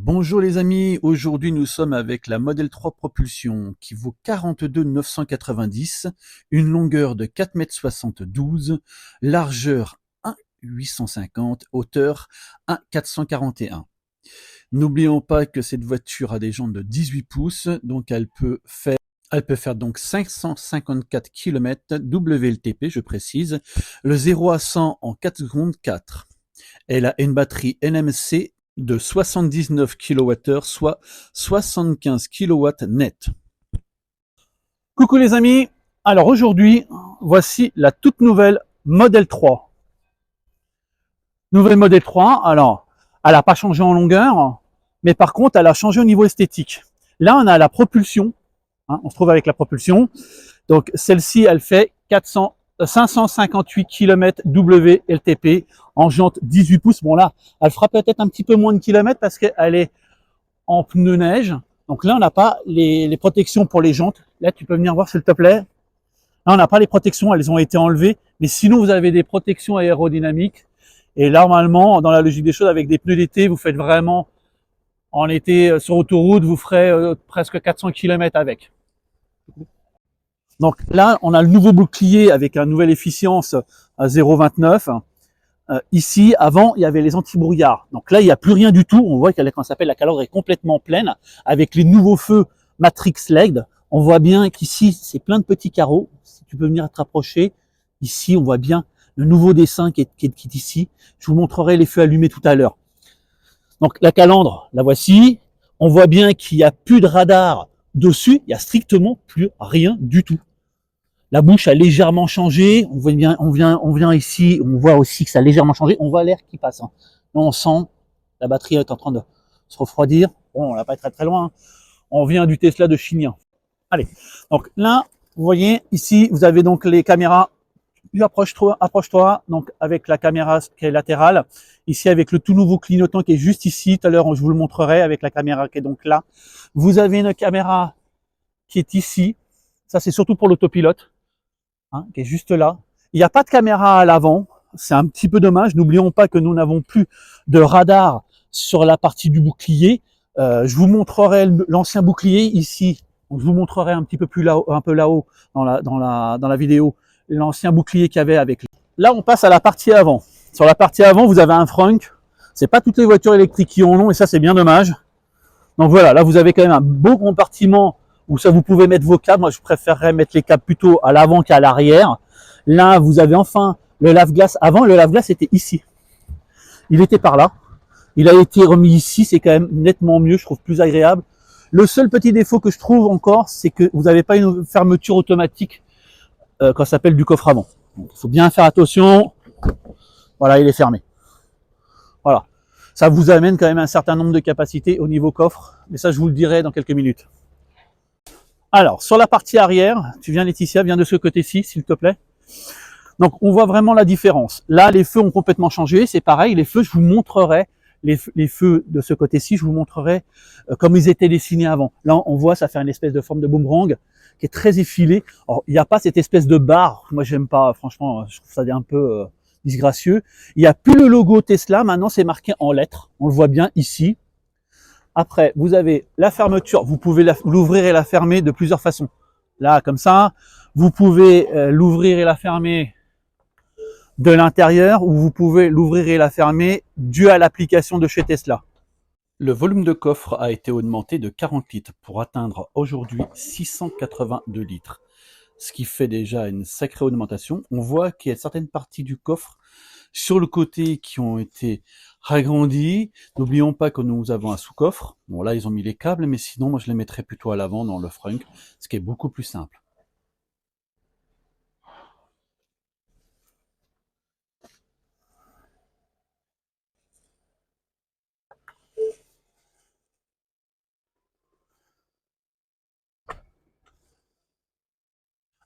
Bonjour les amis, aujourd'hui nous sommes avec la Model 3 Propulsion qui vaut 42 990, une longueur de 4,72 m, largeur 1,850 m, hauteur 1,441 m. N'oublions pas que cette voiture a des jantes de 18 pouces, donc elle peut faire donc 554 km WLTP, je précise, le 0 à 100 en 4 secondes 4. Elle a une batterie NMC de 79 kWh, soit 75 kW net. Coucou les amis, alors aujourd'hui, voici la toute nouvelle Model 3. Nouvelle Model 3, alors, elle n'a pas changé en longueur, mais par contre, elle a changé au niveau esthétique. Là, on a la propulsion, hein, on se trouve avec la propulsion. Donc, celle-ci, elle fait 558 km WLTP en jante 18 pouces. Bon là, elle fera peut-être un petit peu moins de kilomètres parce qu'elle est en pneu neige. Donc là, on n'a pas les protections pour les jantes. Là, tu peux venir voir s'il te plaît. Là, on n'a pas les protections, elles ont été enlevées. Mais sinon, vous avez des protections aérodynamiques. Et là, normalement, dans la logique des choses, avec des pneus d'été, vous faites vraiment, en été, sur autoroute, vous ferez presque 400 km avec. Donc là, on a le nouveau bouclier avec une nouvelle efficience à 0,29. Ici, avant, il y avait les anti-brouillards. Donc là, il n'y a plus rien du tout. On voit qu'elle s'appelle la calandre est complètement pleine. Avec les nouveaux feux Matrix LED, on voit bien qu'ici, c'est plein de petits carreaux. Si tu peux venir te rapprocher, ici, on voit bien le nouveau dessin qui est ici. Je vous montrerai les feux allumés tout à l'heure. Donc la calandre, la voici. On voit bien qu'il n'y a plus de radar dessus. Il n'y a strictement plus rien du tout. La bouche a légèrement changé. On vient ici, on voit aussi que ça a légèrement changé. On voit l'air qui passe. Là, on sent la batterie est en train de se refroidir. Bon, on va pas être très loin. On vient du Tesla de Chine. Allez. Donc là, vous voyez ici, vous avez donc les caméras. Approche-toi. Donc avec la caméra qui est latérale. Ici avec le tout nouveau clignotant qui est juste ici. Tout à l'heure, je vous le montrerai avec la caméra qui est donc là. Vous avez une caméra qui est ici. Ça, c'est surtout pour l'autopilote. Hein, qui est juste là. Il n'y a pas de caméra à l'avant, c'est un petit peu dommage. N'oublions pas que nous n'avons plus de radar sur la partie du bouclier. Je vous montrerai l'ancien bouclier ici. Donc, je vous montrerai un petit peu plus là-haut, un peu là-haut dans la vidéo, l'ancien bouclier qu'il y avait avec. Là, on passe à la partie avant. Sur la partie avant, vous avez un frunk. C'est pas toutes les voitures électriques qui en ont, et ça, c'est bien dommage. Donc voilà, là, vous avez quand même un beau compartiment où ça vous pouvez mettre vos câbles. Moi, je préférerais mettre les câbles plutôt à l'avant qu'à l'arrière. Là, vous avez enfin le lave-glace. Avant, le lave-glace était ici. Il était par là. Il a été remis ici. C'est quand même nettement mieux. Je trouve plus agréable. Le seul petit défaut que je trouve encore, c'est que vous n'avez pas une fermeture automatique quand ça s'appelle du coffre avant. Donc, il faut bien faire attention. Voilà, il est fermé. Voilà. Ça vous amène quand même un certain nombre de capacités au niveau coffre. Mais ça, je vous le dirai dans quelques minutes. Alors, sur la partie arrière, tu viens Laetitia, viens de ce côté-ci, s'il te plaît. Donc, on voit vraiment la différence. Là, les feux ont complètement changé. C'est pareil, les feux, je vous montrerai, les feux de ce côté-ci, je vous montrerai comme ils étaient dessinés avant. Là, on voit, ça fait une espèce de forme de boomerang qui est très effilé. Alors, il n'y a pas cette espèce de barre. Moi, j'aime pas, franchement, je trouve ça un peu disgracieux. Il n'y a plus le logo Tesla. Maintenant, c'est marqué en lettres. On le voit bien ici. Après, vous avez la fermeture, vous pouvez l'ouvrir et la fermer de plusieurs façons. Là, comme ça, vous pouvez l'ouvrir et la fermer de l'intérieur ou vous pouvez l'ouvrir et la fermer dû à l'application de chez Tesla. Le volume de coffre a été augmenté de 40 litres pour atteindre aujourd'hui 682 litres, ce qui fait déjà une sacrée augmentation. On voit qu'il y a certaines parties du coffre sur le côté qui ont été agrandis. N'oublions pas que nous avons un sous-coffre. Bon, là, ils ont mis les câbles, mais sinon, moi, je les mettrais plutôt à l'avant dans le frunk, ce qui est beaucoup plus simple.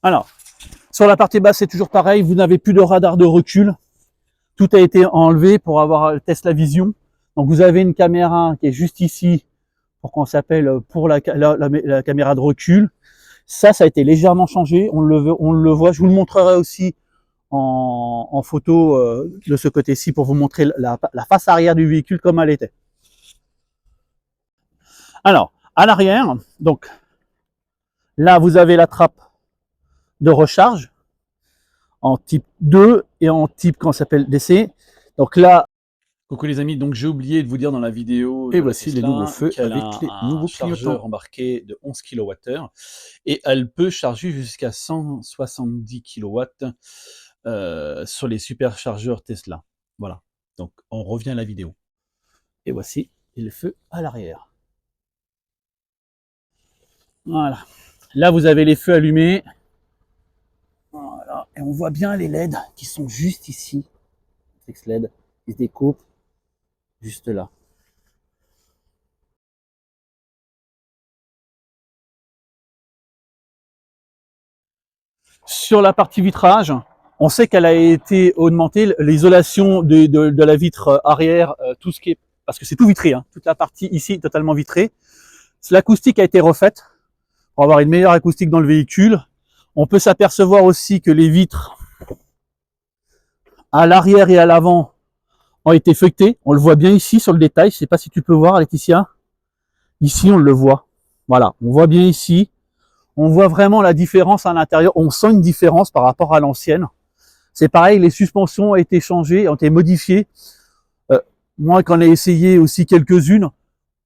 Alors, sur la partie basse, c'est toujours pareil. Vous n'avez plus de radar de recul. Tout a été enlevé pour avoir le Tesla Vision. Donc, vous avez une caméra qui est juste ici, pour qu'on s'appelle pour la caméra de recul. Ça a été légèrement changé. On le voit. Je vous le montrerai aussi en photo de ce côté-ci pour vous montrer la face arrière du véhicule comme elle était. Alors, à l'arrière, donc là, vous avez la trappe de recharge en type 2 et en type, comment ça s'appelle, DC. Donc là, coucou les amis, donc j'ai oublié de vous dire dans la vidéo, et voici les nouveaux feux avec les nouveaux chargeurs embarqués de 11 kWh et elle peut charger jusqu'à 170 kW sur les superchargeurs Tesla. Voilà, donc on revient à la vidéo. Et voici les feux à l'arrière. Voilà, là vous avez les feux allumés. Voilà, et on voit bien les LED qui sont juste ici. Flex LED, ils se découpent juste là. Sur la partie vitrage, on sait qu'elle a été augmentée, l'isolation de la vitre arrière, tout ce qui est, parce que c'est tout vitré, hein, toute la partie ici totalement vitrée. L'acoustique a été refaite pour avoir une meilleure acoustique dans le véhicule. On peut s'apercevoir aussi que les vitres à l'arrière et à l'avant ont été feuilletées. On le voit bien ici sur le détail. Je ne sais pas si tu peux voir, Laetitia. Ici, on le voit. Voilà, on voit bien ici. On voit vraiment la différence à l'intérieur. On sent une différence par rapport à l'ancienne. C'est pareil, les suspensions ont été changées, ont été modifiées. Moi, quand j'ai essayé aussi quelques-unes,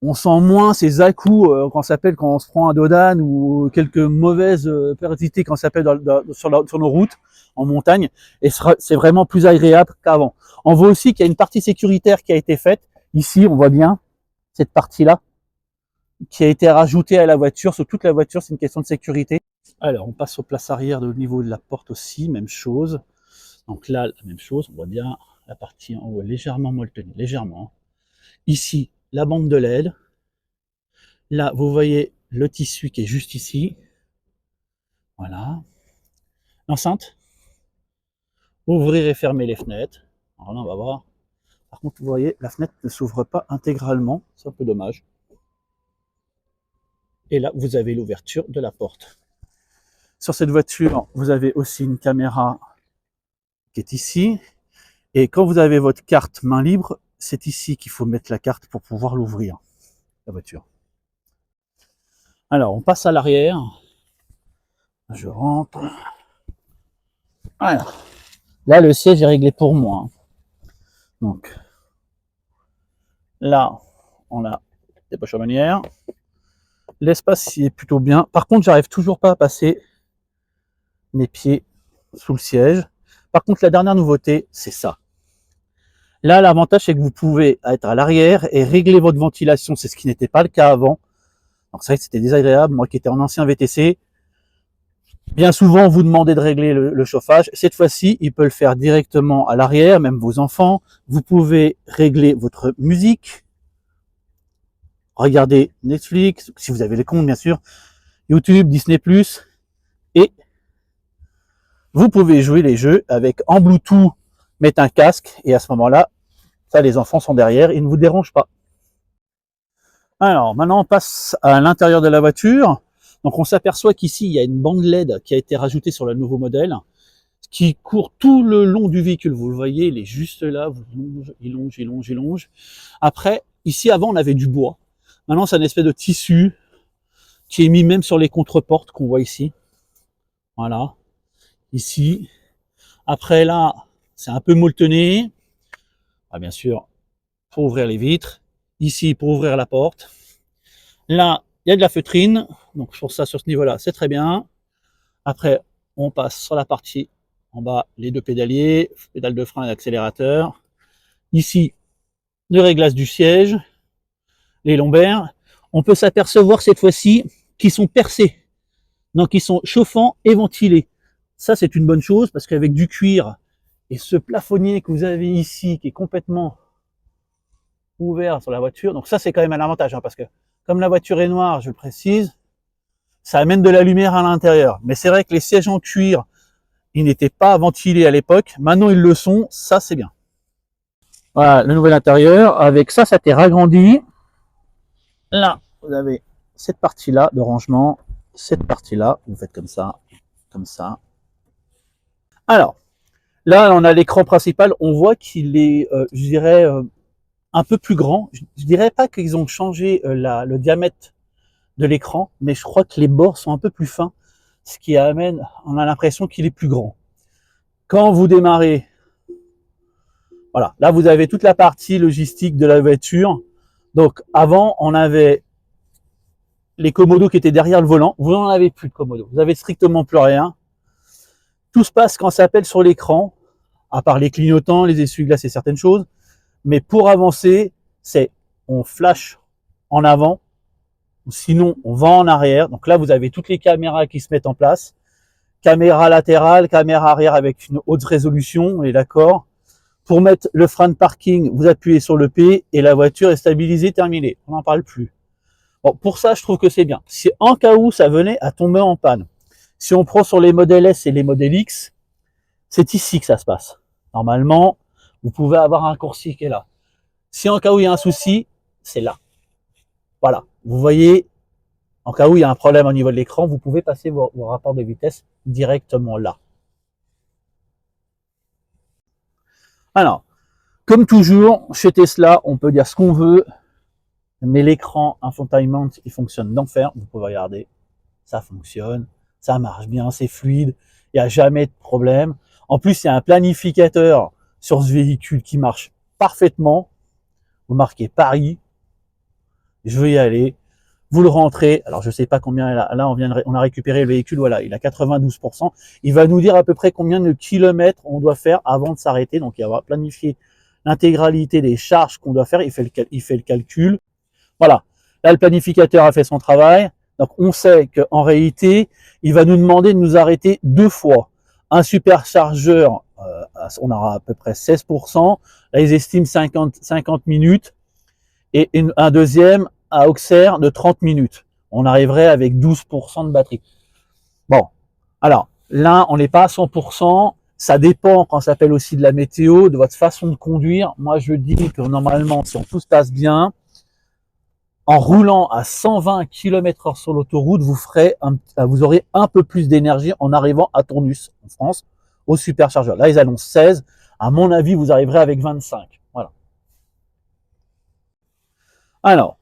on sent moins ces à-coups quand on se prend un dodane ou quelques mauvaises perdités quand ça s'appelle sur nos routes en montagne. Et c'est vraiment plus agréable qu'avant. On voit aussi qu'il y a une partie sécuritaire qui a été faite. Ici, on voit bien cette partie-là qui a été rajoutée à la voiture. Sur toute la voiture, c'est une question de sécurité. Alors, on passe aux places arrière au niveau de la porte aussi, même chose. Donc là, la même chose, on voit bien la partie en haut légèrement molletonnée, légèrement. Ici, la bande de LED. Là, vous voyez le tissu qui est juste ici. Voilà. L'enceinte. Ouvrir et fermer les fenêtres. Alors là, on va voir. Par contre, vous voyez, la fenêtre ne s'ouvre pas intégralement. C'est un peu dommage. Et là, vous avez l'ouverture de la porte. Sur cette voiture, vous avez aussi une caméra qui est ici. Et quand vous avez votre carte main libre, c'est ici qu'il faut mettre la carte pour pouvoir l'ouvrir, la voiture. Alors, on passe à l'arrière. Je rentre. Voilà. Là, le siège est réglé pour moi. Donc, là, on a des poches à manière. L'espace y est plutôt bien. Par contre, j'arrive toujours pas à passer mes pieds sous le siège. Par contre, la dernière nouveauté, c'est ça. Là, l'avantage, c'est que vous pouvez être à l'arrière et régler votre ventilation. C'est ce qui n'était pas le cas avant. Donc, c'est vrai que c'était désagréable. Moi qui étais en ancien VTC, bien souvent, vous demandez de régler le chauffage. Cette fois-ci, il peut le faire directement à l'arrière, même vos enfants. Vous pouvez régler votre musique, regarder Netflix, si vous avez les comptes, bien sûr, YouTube, Disney+, et vous pouvez jouer les jeux avec en Bluetooth, mettre un casque, et à ce moment-là, ça, les enfants sont derrière, ils ne vous dérangent pas. Alors, maintenant, on passe à l'intérieur de la voiture. Donc, on s'aperçoit qu'ici, il y a une bande LED qui a été rajoutée sur le nouveau modèle, qui court tout le long du véhicule. Vous le voyez, il est juste là, il longe. Après, ici, avant, on avait du bois. Maintenant, c'est une espèce de tissu qui est mis même sur les contreportes qu'on voit ici. Voilà. Ici. Après, là, c'est un peu molletonné. Ah, bien sûr, pour ouvrir les vitres. Ici, pour ouvrir la porte. Là, il y a de la feutrine. Donc, pour ça, sur ce niveau-là, c'est très bien. Après, on passe sur la partie en bas, les deux pédaliers, pédale de frein et accélérateur. Ici, le réglage du siège, les lombaires. On peut s'apercevoir cette fois-ci qu'ils sont percés. Donc, ils sont chauffants et ventilés. Ça, c'est une bonne chose parce qu'avec du cuir et ce plafonnier que vous avez ici qui est complètement ouvert sur la voiture, donc ça, c'est quand même un avantage hein, parce que comme la voiture est noire, je le précise, ça amène de la lumière à l'intérieur. Mais c'est vrai que les sièges en cuir, ils n'étaient pas ventilés à l'époque. Maintenant, ils le sont. Ça, c'est bien. Voilà, le nouvel intérieur. Avec ça, ça a été ragrandi. Là, vous avez cette partie-là de rangement. Cette partie-là, vous faites comme ça, comme ça. Alors, là, on a l'écran principal. On voit qu'il est, je dirais, un peu plus grand. Je dirais pas qu'ils ont changé le diamètre de l'écran, mais je crois que les bords sont un peu plus fins, ce qui amène, on a l'impression qu'il est plus grand. Quand vous démarrez, voilà, là vous avez toute la partie logistique de la voiture. Donc avant, on avait les commodos qui étaient derrière le volant. Vous n'en avez plus de commodos, vous avez strictement plus rien. Tout se passe quand ça appelle sur l'écran, à part les clignotants, les essuie-glaces et certaines choses. Mais pour avancer, c'est on flash en avant, sinon on va en arrière. Donc là, vous avez toutes les caméras qui se mettent en place. Caméra latérale, caméra arrière avec une haute résolution, on est d'accord. Pour mettre le frein de parking, vous appuyez sur le P et la voiture est stabilisée, terminée. On n'en parle plus. Bon, pour ça, je trouve que c'est bien. Si en cas où ça venait à tomber en panne, si on prend sur les modèles S et les modèles X, c'est ici que ça se passe. Normalement, vous pouvez avoir un raccourci qui est là. Si en cas où il y a un souci, c'est là. Voilà. Vous voyez, en cas où il y a un problème au niveau de l'écran, vous pouvez passer vos rapports de vitesse directement là. Alors, comme toujours, chez Tesla, on peut dire ce qu'on veut, mais l'écran infotainment, il fonctionne d'enfer. Vous pouvez regarder, ça fonctionne, ça marche bien, c'est fluide, il n'y a jamais de problème. En plus, il y a un planificateur sur ce véhicule qui marche parfaitement. Vous marquez Paris, je veux y aller, vous le rentrez. Alors, je ne sais pas combien, là, on a récupéré le véhicule, voilà, il a 92%. Il va nous dire à peu près combien de kilomètres on doit faire avant de s'arrêter. Donc, il va planifier l'intégralité des charges qu'on doit faire. Il fait le calcul. Voilà. Là, le planificateur a fait son travail. Donc, on sait qu'en réalité, il va nous demander de nous arrêter 2 fois. Un superchargeur, on aura à peu près 16%. Là, ils estiment 50 minutes. Et un deuxième à Auxerre de 30 minutes. On arriverait avec 12% de batterie. Bon, alors là, on n'est pas à 100%. Ça dépend quand ça s'appelle aussi de la météo, de votre façon de conduire. Moi, je dis que normalement, si tout se passe bien, en roulant à 120 km/h sur l'autoroute, vous aurez un peu plus d'énergie en arrivant à Tournus, en France, au superchargeur. Là, ils annoncent 16. À mon avis, vous arriverez avec 25. Voilà. Alors,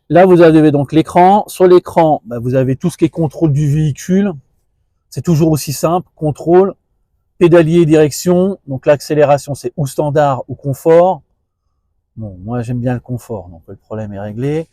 là, vous avez donc l'écran. Sur l'écran, vous avez tout ce qui est contrôle du véhicule. C'est toujours aussi simple. Contrôle, pédalier, direction. Donc l'accélération, c'est ou standard ou confort. Bon, moi, j'aime bien le confort, donc le problème est réglé.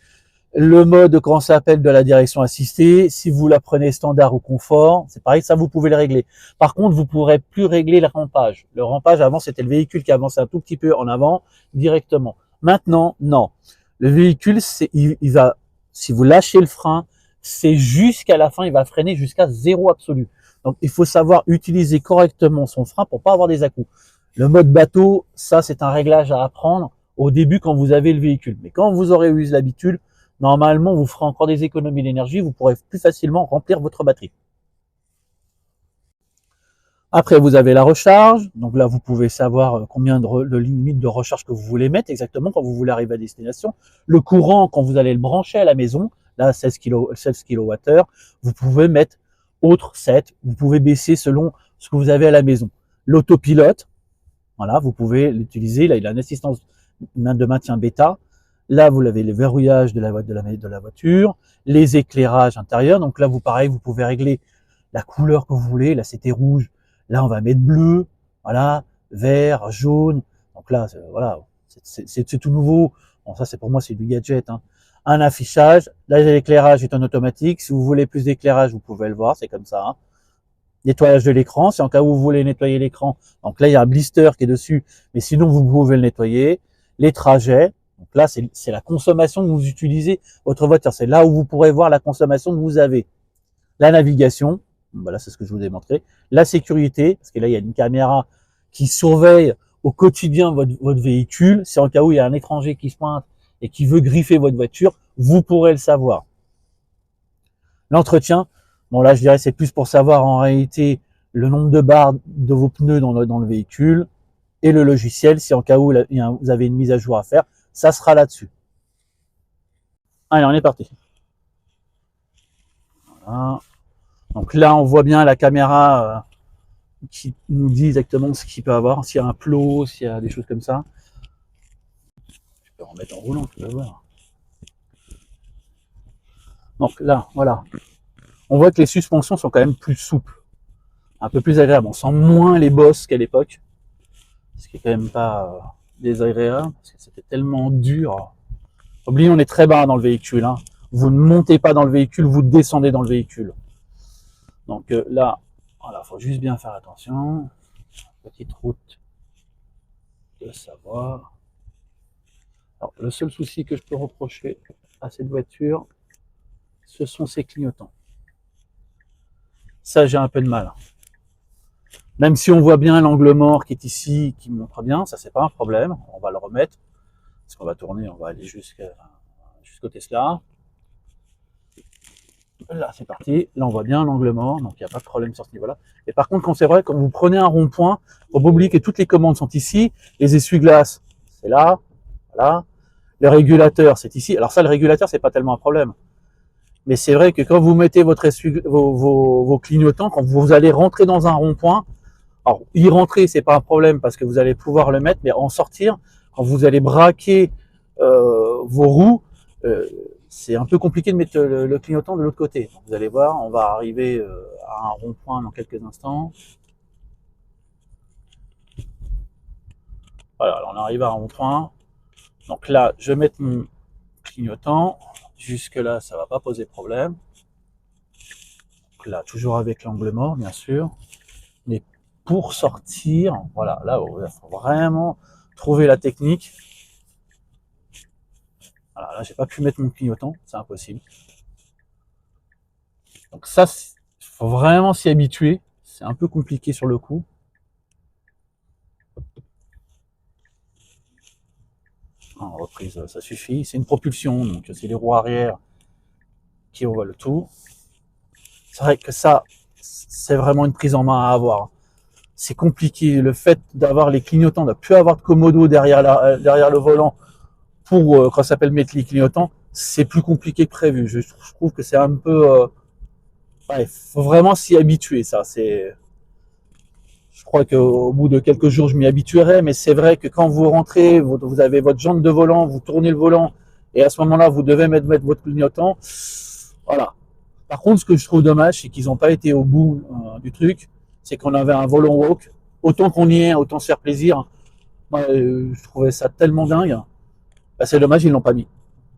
Le mode, quand ça s'appelle de la direction assistée, si vous la prenez standard ou confort, c'est pareil, ça vous pouvez le régler. Par contre, vous ne pourrez plus régler le rampage. Le rampage, avant, c'était le véhicule qui avançait un tout petit peu en avant directement. Maintenant, non. Le véhicule, il va, si vous lâchez le frein, c'est jusqu'à la fin, il va freiner jusqu'à 0 absolu. Donc, il faut savoir utiliser correctement son frein pour pas avoir des à-coups. Le mode bateau, ça, c'est un réglage à apprendre au début quand vous avez le véhicule. Mais quand vous aurez eu l'habitude, normalement, vous ferez encore des économies d'énergie, vous pourrez plus facilement remplir votre batterie. Après, vous avez la recharge. Donc là, vous pouvez savoir combien de limites de recharge que vous voulez mettre exactement quand vous voulez arriver à destination. Le courant, quand vous allez le brancher à la maison, là, 16 kWh, vous pouvez mettre autre 7. Vous pouvez baisser selon ce que vous avez à la maison. L'autopilote, voilà, vous pouvez l'utiliser. Là, il a une assistance de maintien bêta. Là, vous avez le verrouillage de la voiture, les éclairages intérieurs. Donc là, pareil, vous pouvez régler la couleur que vous voulez. Là, c'était rouge. Là, on va mettre bleu, voilà, vert, jaune. Donc là, voilà, c'est tout nouveau. Bon, ça, c'est pour moi, c'est du gadget. Hein. Un affichage. Là, l'éclairage est en automatique. Si vous voulez plus d'éclairage, vous pouvez le voir. C'est comme ça. Hein. Nettoyage de l'écran. C'est en cas où vous voulez nettoyer l'écran. Donc là, il y a un blister qui est dessus. Mais sinon, vous pouvez le nettoyer. Les trajets. Donc là, c'est la consommation que vous utilisez votre voiture. C'est là où vous pourrez voir la consommation que vous avez. La navigation. Voilà, c'est ce que je vous ai montré. La sécurité, parce que là, il y a une caméra qui surveille au quotidien votre véhicule. Si en cas où il y a un étranger qui se pointe et qui veut griffer votre voiture, vous pourrez le savoir. L'entretien, bon là, je dirais c'est plus pour savoir en réalité le nombre de barres de vos pneus dans le véhicule et le logiciel. Si en cas où vous avez une mise à jour à faire, ça sera là-dessus. Allez, on est parti. Voilà. Donc là, on voit bien la caméra qui nous dit exactement ce qu'il peut avoir, s'il y a un plot, s'il y a des choses comme ça. Je peux remettre en roulant, tu vas voir. Donc là, voilà. On voit que les suspensions sont quand même plus souples. Un peu plus agréables. On sent moins les bosses qu'à l'époque. Ce qui est quand même pas désagréable, parce que c'était tellement dur. Oubliez, on est très bas dans le véhicule. Hein. Vous ne montez pas dans le véhicule, vous descendez dans le véhicule. Donc là, voilà, faut juste bien faire attention. Petite route de Savoie. Alors, le seul souci que je peux reprocher à cette voiture, ce sont ses clignotants. Ça, j'ai un peu de mal. Même si on voit bien l'angle mort qui est ici, qui montre bien, ça c'est pas un problème. On va le remettre. Parce qu'on va tourner, on va aller jusqu'au Tesla. Là, c'est parti. Là, on voit bien l'angle mort, donc il n'y a pas de problème sur ce niveau-là. Et par contre, quand c'est vrai, quand vous prenez un rond-point, faut pas oublier que toutes les commandes sont ici. Les essuie-glaces, c'est là. Voilà. Le régulateur, c'est ici. Alors ça, le régulateur, c'est pas tellement un problème. Mais c'est vrai que quand vous mettez vos clignotants, quand vous allez rentrer dans un rond-point, alors y rentrer, c'est pas un problème parce que vous allez pouvoir le mettre, mais en sortir, quand vous allez braquer vos roues, c'est un peu compliqué de mettre le clignotant de l'autre côté. Donc, vous allez voir, on va arriver à un rond-point dans quelques instants. Voilà, on arrive à un rond-point. Donc là, je vais mettre mon clignotant. Jusque là, ça va pas poser problème. Donc là, toujours avec l'angle mort, bien sûr. Mais pour sortir, voilà, là, il faut vraiment trouver la technique. Voilà, là, j'ai pas pu mettre mon clignotant, c'est impossible. Donc ça, il faut vraiment s'y habituer. C'est un peu compliqué sur le coup. En reprise, ça suffit. C'est une propulsion, donc c'est les roues arrière qui envoient le tout. C'est vrai que ça, c'est vraiment une prise en main à avoir. C'est compliqué. Le fait d'avoir les clignotants, de ne plus avoir de commodo derrière le volant pour, quand ça s'appelle mettre les clignotants, c'est plus compliqué que prévu. Je trouve que c'est un peu... il faut vraiment s'y habituer, ça. Je crois qu'au bout de quelques jours, je m'y habituerai, mais c'est vrai que quand vous rentrez, vous avez votre jambe de volant, vous tournez le volant, et à ce moment-là, vous devez mettre votre clignotant. Voilà. Par contre, ce que je trouve dommage, c'est qu'ils n'ont pas été au bout du truc. C'est qu'on avait un volant walk. Autant qu'on y est, autant se faire plaisir. Moi, je trouvais ça tellement dingue. Bah, c'est dommage, ils l'ont pas mis.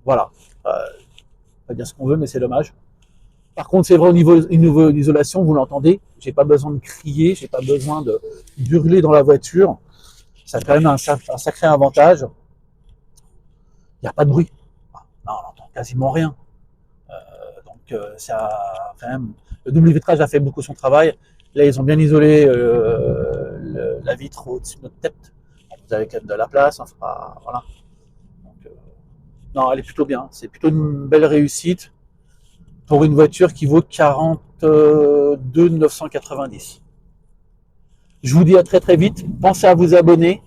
Voilà. On va dire ce qu'on veut, mais c'est dommage. Par contre, c'est vrai au niveau d'isolation, vous l'entendez. J'ai pas besoin de crier, j'ai pas besoin de hurler dans la voiture. Ça a quand même un sacré avantage. Il n'y a pas de bruit. Non, on n'entend quasiment rien. Ça, quand même, le double vitrage a fait beaucoup son travail. Là, ils ont bien isolé la vitre au-dessus de notre tête. Vous avez quand même de la place. Enfin, voilà. Donc, non, elle est plutôt bien. C'est plutôt une belle réussite pour une voiture qui vaut 42 990. Je vous dis à très très vite. Pensez à vous abonner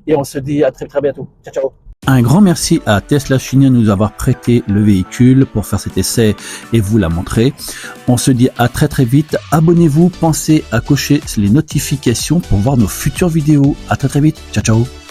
et on se dit à très très bientôt. Ciao, ciao. Un grand merci à Tesla Chine de nous avoir prêté le véhicule pour faire cet essai et vous la montrer. On se dit à très très vite. Abonnez-vous, pensez à cocher les notifications pour voir nos futures vidéos. À très très vite. Ciao, ciao.